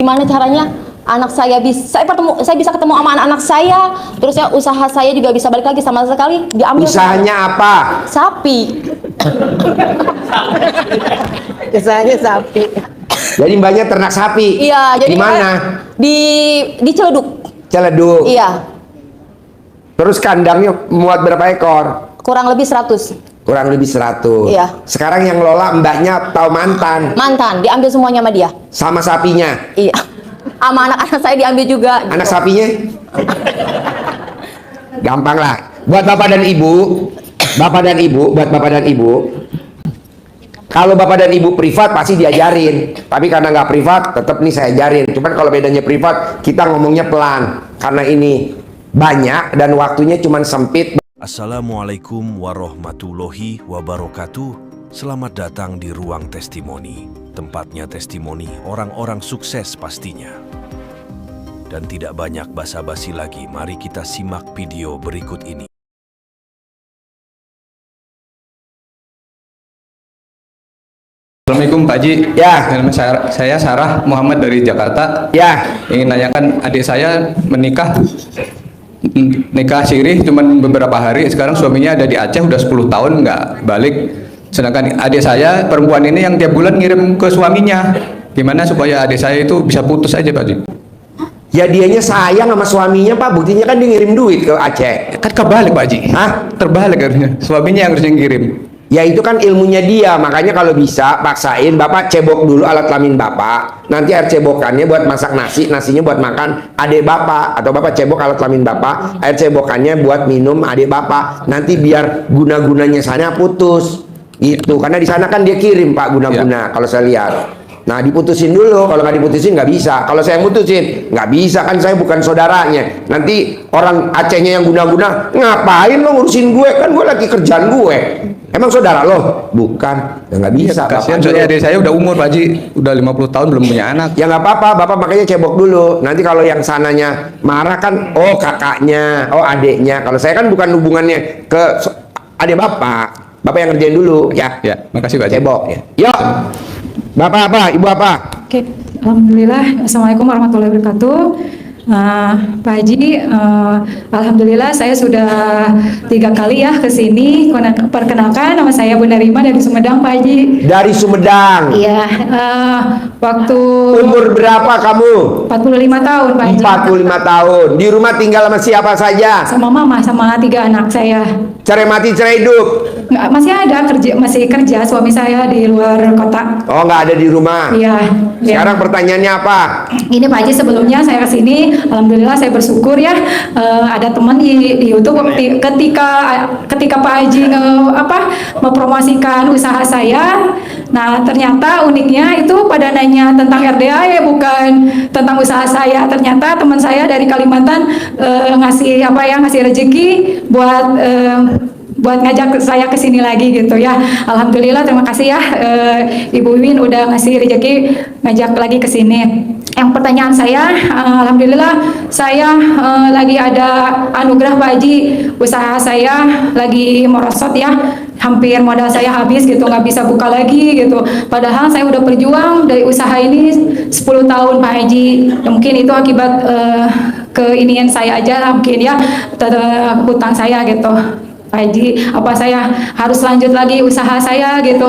gimana caranya anak saya bisa saya bisa ketemu sama anak-anak saya, terus ya usaha saya juga bisa balik lagi, sama sekali diambil. Usahanya apa? Sapi. Usahanya sapi. Jadi mbaknya ternak sapi. Iya, jadi di mana? Di Ciledug. Ciledug. Iya. Terus kandangnya muat berapa ekor? Kurang lebih 100. Kurang lebih 100. Iya. Sekarang yang lola mbaknya tahu mantan. Mantan, diambil semuanya sama dia. Sama sapinya. Iya. Sama anak-anak saya diambil juga. Anak sapinya? Gampang lah. Buat bapak dan ibu, buat bapak dan ibu. Kalau bapak dan ibu privat pasti diajarin. Tapi karena nggak privat, tetap nih saya ajarin. Cuman kalau bedanya privat, kita ngomongnya pelan. Karena ini banyak dan waktunya cuman sempit. Assalamualaikum warahmatullahi wabarakatuh. Selamat datang di Ruang Testimoni. Tempatnya testimoni orang-orang sukses pastinya. Dan tidak banyak basa-basi lagi, mari kita simak video berikut ini. Assalamualaikum Pak Haji. Ya. Nama saya Sarah Muhammad dari Jakarta. Ya. Ingin nanyakan, adik saya nikah sirih cuman beberapa hari. Sekarang suaminya ada di Aceh udah 10 tahun nggak balik. Sedangkan adik saya perempuan ini yang tiap bulan ngirim ke suaminya. Gimana supaya adik saya itu bisa putus aja Pak Haji? Ya dianya sayang sama suaminya Pak. Buktinya kan dia ngirim duit ke Aceh. Kan kebalik Pak Haji. Hah? Terbalik harusnya. Suaminya yang harusnya ngirim. Ya itu kan ilmunya dia, makanya kalau bisa paksain bapak cebok dulu alat kelamin bapak, nanti air cebokannya buat masak nasi, nasinya buat makan adik bapak, atau bapak cebok alat kelamin bapak, air cebokannya buat minum adik bapak, nanti biar guna-gunanya sana putus, gitu, karena di sana kan dia kirim Pak guna-guna, kalau saya lihat. Nah diputusin dulu, kalau nggak diputusin nggak bisa. Kalau saya mutusin nggak bisa, kan saya bukan saudaranya. Nanti orang Acehnya yang guna-guna, ngapain lo ngurusin gue, kan gue lagi kerjaan gue. Emang saudara lo? Bukan, ya nggak bisa. Kasihan soalnya adik saya udah umur Pak Haji, udah 50 tahun belum punya anak. Ya nggak apa-apa, bapak makanya cebok dulu. Nanti kalau yang sananya marah kan, oh kakaknya, oh adiknya. Kalau saya kan bukan hubungannya ke adik bapak. Bapak yang ngerjain dulu, ya. Ya, makasih Pak Haji. Cebok. Ya. Yuk, bapak apa, ibu apa? Oke, alhamdulillah. Assalamualaikum warahmatullahi wabarakatuh. Pak Haji, alhamdulillah saya sudah 3 kali ya ke sini. Perkenalkan, nama saya Bu Narima dari Sumedang, Pak Haji. Dari Sumedang. Iya, waktu Umur berapa kamu? 45 tahun, Pak Haji. 45 tahun. Di rumah tinggal sama siapa saja? Sama mama, sama 3 anak saya. Cerai mati, cerai hidup? Nggak, masih kerja, suami saya di luar kota. Oh, nggak ada di rumah. Iya. Sekarang pertanyaannya apa? Ini Pak Haji, sebelumnya saya kesini, alhamdulillah saya bersyukur ya, ada teman di YouTube ketika Pak Haji mempromosikan usaha saya. Nah ternyata uniknya itu pada nanya tentang RDA ya, bukan tentang usaha saya. Ternyata teman saya dari Kalimantan ngasih rezeki buat ngajak saya ke sini lagi gitu ya. Alhamdulillah, terima kasih ya Ibu Win udah ngasih rezeki ngajak lagi ke sini. Yang pertanyaan saya, alhamdulillah saya lagi ada anugerah Pak Haji, usaha saya lagi merosot ya, hampir modal saya habis gitu, nggak bisa buka lagi gitu. Padahal saya udah berjuang dari usaha ini 10 tahun Pak Haji. Ya, mungkin itu akibat keinian saya aja lah mungkin ya, hutang saya gitu. Pak Haji, apa saya harus lanjut lagi usaha saya gitu?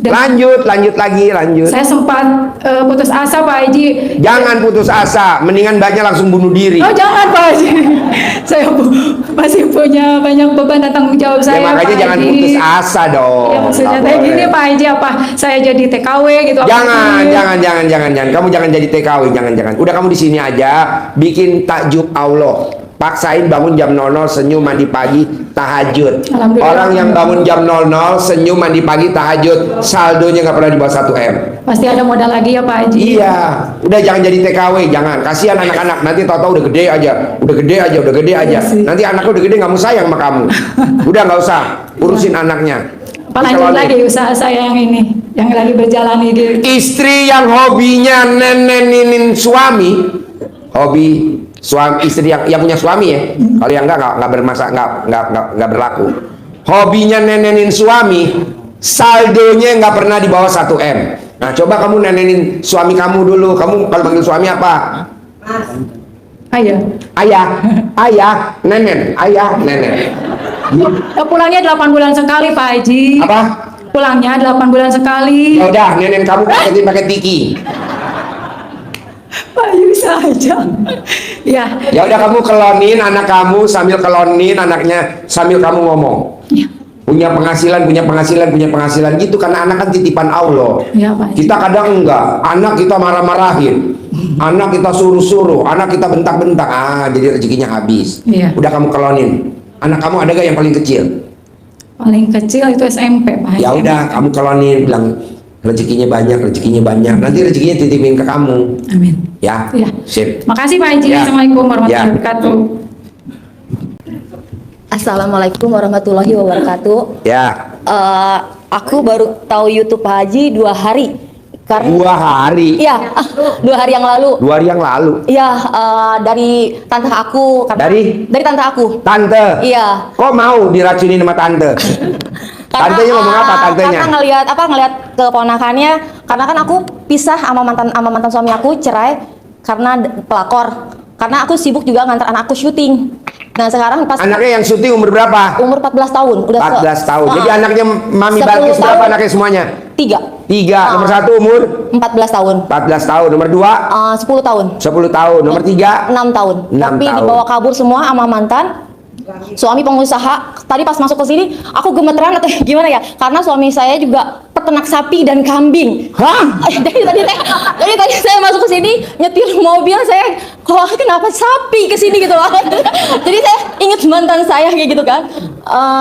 Lanjut lagi. Saya sempat putus asa Pak Haji. Jangan putus asa, mendingan mbaknya langsung bunuh diri. Oh jangan Pak Haji, saya masih punya banyak beban dan tanggung jawab saya. Ya makanya Pak jangan Haji. putus asa dong. Ya maksudnya kayak gini Pak Haji, apa saya jadi TKW gitu? Jangan. Kamu jangan jadi TKW, jangan. Udah kamu di sini aja, bikin takjub Allah. Paksain bangun jam 00, senyum mandi pagi, tahajud. Orang yang bangun jam 00, senyum mandi pagi, tahajud, saldonya nggak pernah di bawah 1 M. Pasti ada modal lagi ya Pak Haji. Iya, udah jangan jadi TKW, jangan. Kasihan anak-anak, nanti tahu-tahu udah gede aja. Nanti anaknya udah gede nggak mau sayang sama kamu. Udah nggak usah urusin anaknya. Apa lanjut lagi usaha saya yang ini, yang lagi berjalan ini. Istri yang hobinya nenenin suami, hobi suami istri yang punya suami ya. Kalau yang nggak berlaku. Hobinya nenenin suami, saldonya nggak pernah di bawah 1 M. Nah, coba kamu nenenin suami kamu dulu. Kamu kalau panggil suami apa? Ayah. Ayah, ayah, nenen, ayah, nenen. Pulangnya 8 bulan sekali Pak Haji. Apa? Pulangnya 8 bulan sekali. Ya udah, nenen kamu pakai tiki. Pak Haji bisa aja. Ya. Ya udah, kamu kelonin anak kamu sambil kelonin anaknya sambil kamu ngomong. Ya. Punya penghasilan, punya penghasilan, punya penghasilan gitu, karena anak kan titipan Allah. Ya, Pak. Kita kadang enggak, anak kita marah-marahin, anak kita suruh-suruh, anak kita bentak-bentak, jadi rezekinya habis. Iya. Udah kamu kelonin. Anak kamu ada gak yang paling kecil? Paling kecil itu SMP Pak Haji. Ya udah, kamu kelonin, bilang rezekinya banyak, rezekinya banyak. Nanti rezekinya titipin ke kamu. Amin. Ya, Ya. sip. Makasih Pak Haji. Ya. Assalamualaikum warahmatullahi Ya. wabarakatuh. Assalamualaikum warahmatullahi wabarakatuh. Ya, Aku baru tahu YouTube Pak Haji 2 hari. Karena 2 hari, iya, 2 hari yang lalu. 2 hari yang lalu. Iya, dari tante aku. Dari tante aku. Tante. Iya. Kok mau diracunin sama tante? Tantenya ngomong apa tantenya? Karena ngelihat keponakannya, karena kan aku pisah sama mantan suami aku, cerai karena pelakor. Karena aku sibuk juga ngantar anak aku syuting. Nah, sekarang pas Anaknya yang syuting umur berapa? umur 14 tahun, udah 14 tahun. Jadi anaknya Mami 10 Balkis berapa tahun. anaknya semuanya? 3. 3. Nomor 1 umur 14 tahun. 14 tahun. Nomor 2 10 tahun. 10 tahun. Nomor 3 6 tahun. 6 Tapi tahun. dibawa kabur semua sama mantan. Suami pengusaha. Tadi pas masuk ke sini aku gemeteran atau gimana ya? Karena suami saya juga peternak sapi dan kambing. Hah? Jadi tadi saya masuk ke sini nyetir mobil, saya kok kenapa sapi ke sini gitu loh. Jadi saya ingat mantan saya kayak gitu kan.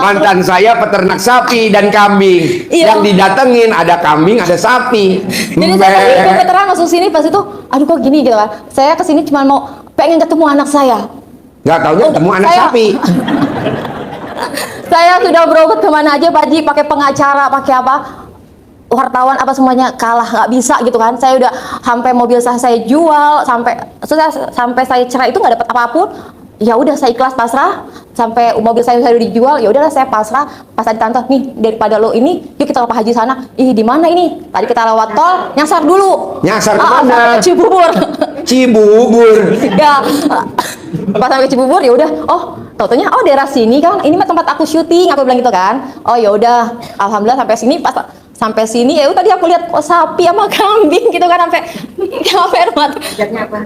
Mantan saya peternak sapi dan kambing. Iya. Yang didatengin ada kambing, ada sapi. Jadi saya tadi gemeteran masuk sini, pas itu aduh kok gini gitu kan. Saya ke sini cuma mau pengen ketemu anak saya. Nggak taunya ketemu anak Saya- sapi. Saya sudah berobat kemana aja Pak Haji, pakai pengacara, pakai apa, wartawan apa semuanya kalah, nggak bisa gitu kan. Saya udah sampai mobil saya jual, sampai saya cerai itu nggak dapat apapun. Ya udah saya ikhlas pasrah, sampai mobil saya udah dijual, ya udahlah saya pasrah. Pas tadi tante nih, daripada lo ini, yuk kita ke Pak Haji sana. Ih, di mana ini? Tadi kita lewat tol, nyasar dulu. Nyasar ke mana? sampai ke Cibubur. Cibubur. Ya, pas sampai Cibubur ya udah, oh taunya oh daerah sini kan, ini mah tempat aku syuting, aku bilang gitu kan. Oh ya udah, alhamdulillah sampai sini, pas sampai sini ya udah, tadi aku lihat oh, sapi sama kambing gitu kan, sampai rumah.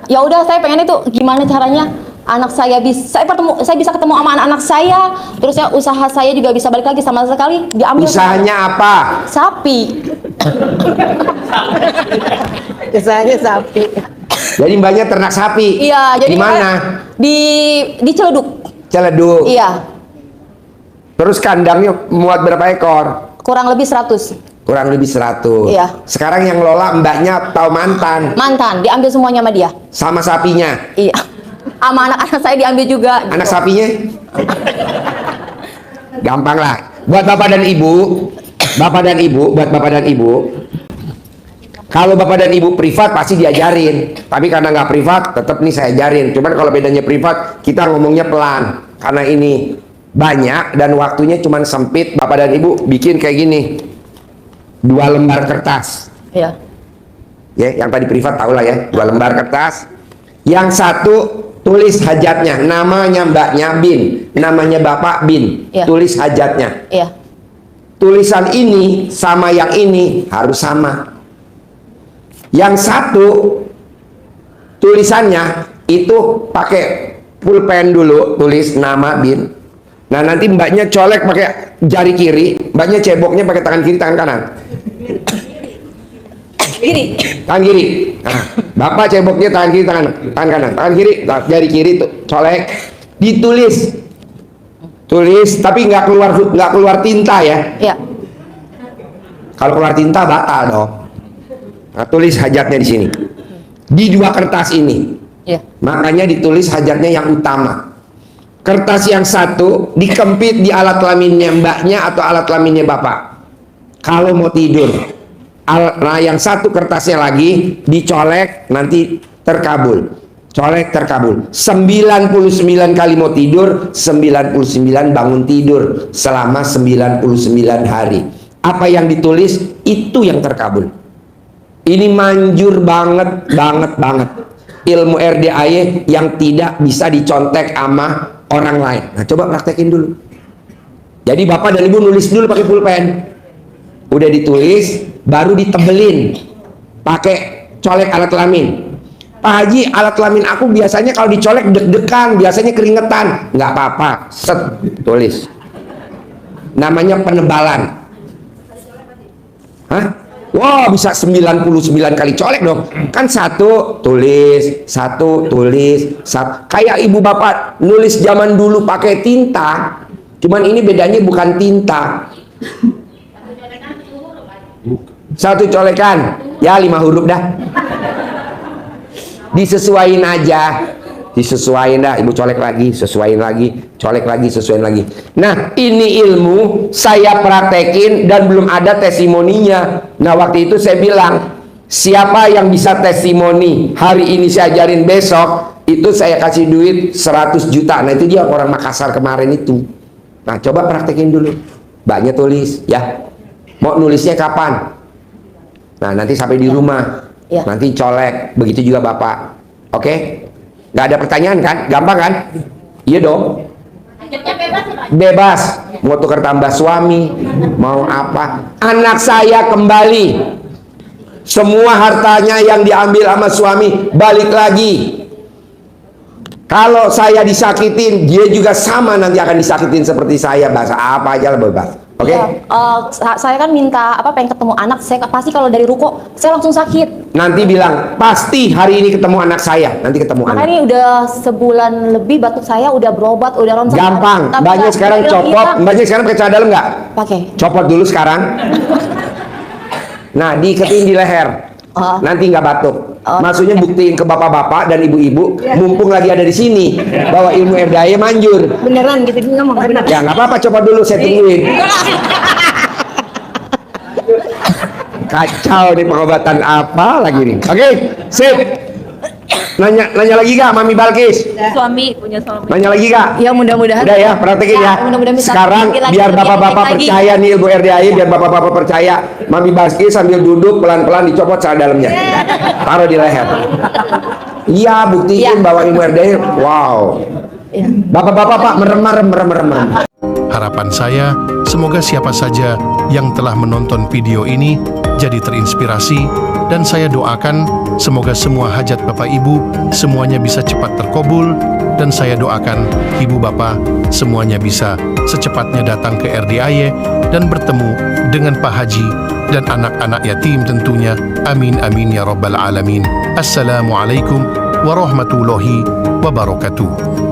Ya udah, saya pengen itu gimana caranya anak saya bisa saya bisa ketemu sama anak-anak saya, terus ya usaha saya juga bisa balik lagi, sama sekali diambil Usahanya apa? sapi. Usahanya sapi. Jadi mbaknya ternak sapi. Iya, jadi di mana? Di Ciledug. Ciledug. Iya, Terus kandangnya muat berapa ekor? kurang lebih 100. Kurang lebih 100. Iya. Sekarang yang lola mbaknya atau mantan? Mantan, diambil semuanya sama dia. Sama sapinya. Iya. Sama anak-anak saya diambil juga. Anak sapinya? Gampang lah. Buat bapak dan ibu, buat bapak dan ibu. Kalau bapak dan ibu privat pasti diajarin. Tapi karena nggak privat, tetap nih saya ajarin. Cuman kalau bedanya privat, kita ngomongnya pelan. Karena ini banyak dan waktunya cuma sempit. Bapak dan ibu bikin kayak gini. 2 lembar kertas. Iya. Ya, yang tadi privat tahu lah ya, 2 lembar kertas. Yang satu tulis hajatnya, namanya mbaknya Bin, namanya bapak Bin, Iya. tulis hajatnya. Iya. Tulisan ini sama yang ini harus sama. Yang satu tulisannya itu pakai pulpen dulu, tulis nama Bin. Nah nanti mbaknya colek pakai jari kiri, mbaknya ceboknya pakai tangan kiri, tangan kanan. Gini. Tangan kiri. Nah, bapak ceboknya tangan kiri, tangan kanan. Tangan kiri, jari kiri tuh colek, ditulis. Tulis tapi nggak keluar tinta ya. Iya. Kalau keluar tinta batal dong. Nah, tulis hajatnya di sini. Di 2 kertas ini. Iya. Makanya ditulis hajatnya yang utama. Kertas yang satu dikempit di alat kelaminnya mbaknya atau alat kelaminnya bapak. Kalau mau tidur. Nah, yang satu kertasnya lagi dicolek, nanti terkabul. Colek terkabul. 99 kali mau tidur, 99 bangun tidur selama 99 hari. Apa yang ditulis itu yang terkabul. Ini manjur banget, banget. Ilmu RDAY yang tidak bisa dicontek sama orang lain. Nah, coba praktekin dulu. Jadi bapak dan ibu nulis dulu pakai pulpen. Udah ditulis, baru ditebelin pakai colek alat kelamin. Pak Haji, alat kelamin aku biasanya kalau dicolek deg-degan, biasanya keringetan. Nggak apa-apa, set, tulis. Namanya penebalan. Hah? Wah, bisa 99 kali colek dong. Kan satu tulis, satu tulis, satu. Kayak ibu bapak nulis zaman dulu pakai tinta. Cuman ini bedanya bukan tinta. Satu colekan, ya 5 huruf dah. Disesuaiin aja. Disesuaiin dah, ibu colek lagi, sesuaiin lagi, colek lagi, sesuaiin lagi. Nah, ini ilmu saya praktekin dan belum ada testimoninya. Nah, waktu itu saya bilang, siapa yang bisa testimoni hari ini saya ajarin, besok itu saya kasih duit 100 juta. Nah, itu dia orang Makassar kemarin itu. Nah, coba praktekin dulu. Banyak tulis ya. Mau nulisnya kapan? Nah, nanti sampai di rumah. Ya. Nanti colek. Begitu juga Bapak. Oke? Nggak ada pertanyaan kan? Gampang kan? Iya dong. Bebas. Mau tukar tambah suami, mau apa? Anak saya kembali. Semua hartanya yang diambil sama suami balik lagi. Kalau saya disakitin, dia juga sama nanti akan disakitin seperti saya. Bahasa apa aja lah bebas. Oke? Ya, saya kan minta pengen ketemu anak saya, pasti kalau dari ruko saya langsung sakit. Nanti bilang pasti hari ini ketemu anak saya. Nanti ketemu Makanya anak. ini udah sebulan lebih batuk saya udah berobat, udah ronsen. Gampang. Tapi Banyak nggak sekarang hilang-hilang. copot. Banyak sekarang pakai celana dalam nggak? Pakai. Copot dulu sekarang. Nah, diiketin di leher. Oh. Nanti nggak batuk. Oh. Maksudnya buktiin ke bapak-bapak dan ibu-ibu, mumpung lagi ada di sini, bahwa ilmu RDAY manjur. Beneran gitu dia ngomong bener. Ya nggak apa-apa, coba dulu saya tungguin. Kacau nih pengobatan apa lagi nih. Oke, sip. Nanya lagi gak Mami Balkis? Suami punya suami. Nanya lagi gak? Ya mudah-mudahan. Udah ya, praktekin ya. Mudah-mudahan bisa Sekarang sedikit lagi, biar lebih bapak-bapak lagi. percaya nih ilmu RDAY, biar bapak-bapak percaya. Mami Balkis sambil duduk pelan-pelan dicopot celana dalamnya. Taruh di leher. Iya, buktiin bahwa ilmu RDAY, wow. Bapak-bapak Pak, merem. Harapan saya, semoga siapa saja yang telah menonton video ini jadi terinspirasi, dan saya doakan semoga semua hajat Bapak Ibu semuanya bisa cepat terkabul, dan saya doakan Ibu Bapak semuanya bisa secepatnya datang ke RDAY dan bertemu dengan Pak Haji dan anak-anak yatim tentunya. Amin amin ya rabbal alamin. Assalamualaikum warahmatullahi wabarakatuh.